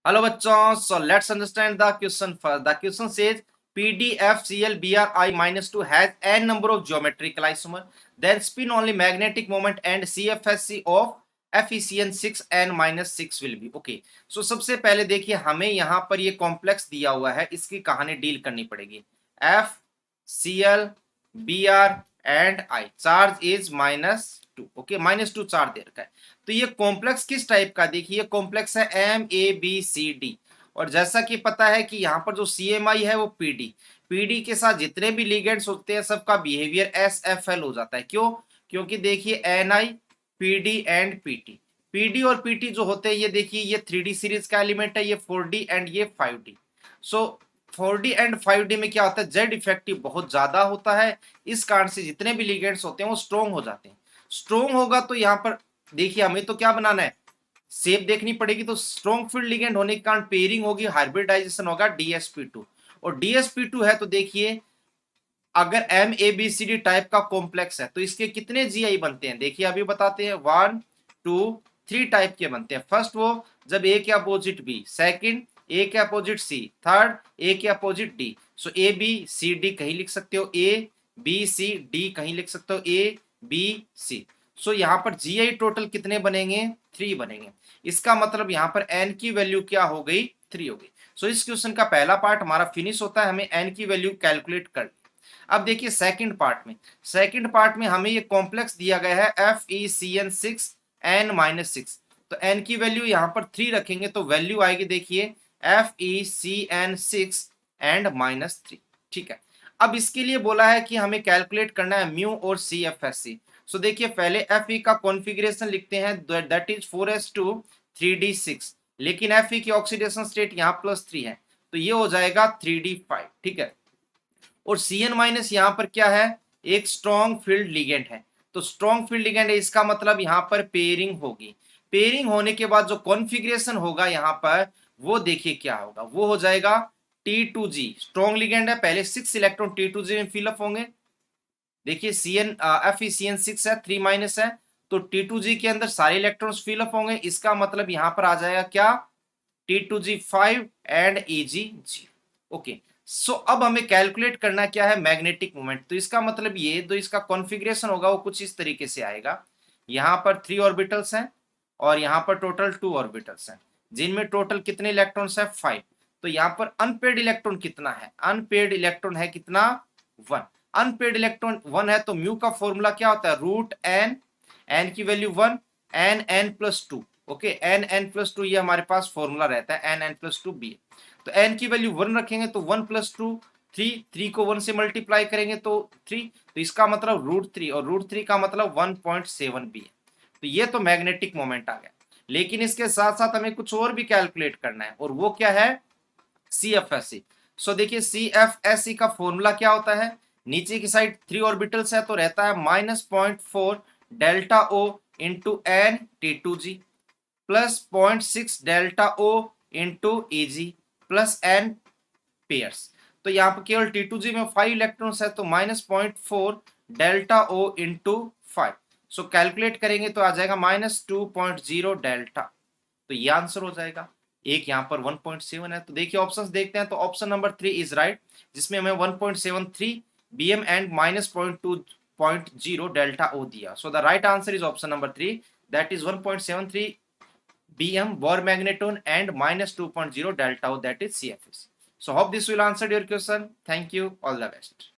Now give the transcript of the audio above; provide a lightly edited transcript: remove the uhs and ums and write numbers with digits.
Hello bachon, so let's understand the question first. The question says PDFCl minus 2 has n number of geometrical isomer, then spin only magnetic moment and CFSC of FeCN6 n minus 6 will be. Okay, so सबसे पहले देखिए हमें यहाँ पर ये complex दिया हुआ है, इसकी कहानी डील करनी पड़ेगी. FCl Br and I charge is -2. Okay, -2 charge दे रखा है. तो ये कॉम्प्लेक्स किस टाइप का, देखिए कॉम्प्लेक्स है MABCD. और जैसा कि पता है कि यहाँ पर जो CMI है वो PD के साथ जितने भी लिगेंड्स होते हैं सबका बिहेवियर SFL हो जाता है. क्यों? क्योंकि देखिए NI PD एंड PD और PT जो होते हैं, ये देखिए ये 3D सीरीज का एलिमेंट है, ये 4D एंड ये 5D. So 4D and 5D में क्या होता है, जेड इफेक्टिव बहुत ज्यादा होता है. इस कारण से जितने भी लिगेंड्स होते हैं वो स्ट्रॉन्ग हो जाते हैं. स्ट्रॉन्ग होगा तो यहाँ पर देखिए हमें तो क्या बनाना है, शेप देखनी पड़ेगी. तो स्ट्रॉन्ग फील्ड लिगेंड होने के कारण पेयरिंग होगी, हाइब्रिडाइजेशन होगा DsP2. और DsP2 है तो देखिए अगर MABCD टाइप का कॉम्प्लेक्स है तो इसके कितने GI बनते हैं, देखिए अभी बताते हैं. 1 2 3 टाइप के बनते हैं. फर्स्ट वो जब A के अपोजिट B, सेकंड A के अपोजिट C, थर्ड A के अपोजिट D. सो ABCD कहीं लिख सकते हो, ABCD कहीं लिख सकते हो, ABC. सो यहाँ पर GI टोटल कितने बनेंगे, 3 बनेंगे. इसका मतलब यहाँ पर N की वैल्यू क्या हो गई, 3 हो गई. सो इस क्वेश्चन का पहला पार्ट हमारा फिनिश होता है, हमें N की वैल्यू कैलकुलेट कर. अब देखिए सेकंड पार्ट में हमें ये कॉम्प्लेक्स दिया गया है FeCN6 n-6. तो n की वैल्यू यहाँ पर 3 रखेंगे तो वैल्यू आएगी देखिए FeCN6 एंड -3. ठीक है. अब इसके लिए बोला है कि हमें कैलकुलेट करना है म्यू और CFSC. सो देखिए पहले Fe का कॉन्फ़िगरेशन लिखते हैं, दैट इज 4s2 3d6. लेकिन Fe की ऑक्सीडेशन स्टेट यहाँ +3 है तो ये हो जाएगा 3d5. ठीक है. और Cn माइनस यहाँ पर क्या है, एक स्ट्रॉन्ग फील्ड लिगेंड है. तो स्ट्रॉन्ग फील्ड लिगेंड है, इसका मतलब यहाँ पर पेयरिंग होगी. पेयरिंग होने के बाद जो कॉन्फ़िगरेशन होगा यहाँ पर वो देखिए क्या होगा, वो हो जाएगा T2G. स्ट्रॉन्ग लिगेंड है, पहले 6 इलेक्ट्रॉन T2G में फिलअप होंगे. देखिए FeCN6 है, 3 माइनस है तो T2G के अंदर सारे इलेक्ट्रॉन्स फिलअप होंगे. इसका मतलब यहाँ पर आ जाएगा क्या, T2G5 एंड Ag0. ओके. सो अब हमें कैलकुलेट करना क्या है, मैग्नेटिक मोमेंट. तो इसका मतलब ये जो इसका कॉन्फ़िगरेशन होगा वो कुछ इस तरीके से आएगा. यहाँ पर 3 ऑर्बिटल्स हैं और यहाँ पर टोटल 2 ऑर्बिटल्स हैं जिनमें टोटल कितने इलेक्ट्रॉन्स है, 5. तो यहाँ पर अनपेड इलेक्ट्रॉन कितना है, अनपेड इलेक्ट्रॉन है कितना, 1. अनपेड इलेक्ट्रॉन 1 है तो म्यू का फॉर्मूला क्या होता है, √n. n की वैल्यू 1, n+2. ओके, n+2 ये हमारे पास फॉर्मूला रहता है, n+2 b. तो n की वैल्यू 1 रखेंगे तो 1 + 2 3 को 1 से मल्टीप्लाई करेंगे तो 3. तो इसका मतलब √3 और √3 का मतलब 1.7 b है. तो ये तो मैग्नेटिक मोमेंट आ गया. लेकिन इसके साथ साथ हमें कुछ और भी कैलकुलेट करना है और वो क्या है, CFSC. सो देखिए CFSC का फॉर्मूला क्या होता है, नीचे की साइड 3 ऑर्बिटल्स है तो रहता है -0.4 delta O into n T2G plus 0.6 delta O into Eg plus n pairs. तो यहाँ पर केवल T2G में 5 इलेक्ट्रॉन्स है तो -0.4 डेल्टा O इंटू 5. सो कैलकुलेट करेंगे तो आ जाएगा -2.0 डेल्टा. तो ये आंसर हो जाएगा. एक यहाँ पर 1.7 है तो देखिए ऑप्शंस देखते हैं. तो ऑप्शन नंबर 3 इज राइट, जिसमें हमें 1.73 BM एंड -0.20 डेल्टा O दिया. So the right answer is option number 3, that is 1.73 BM Bohr magneton and -2.0 delta O, that is CFS. So hope this will answer your question. Thank you. All the best.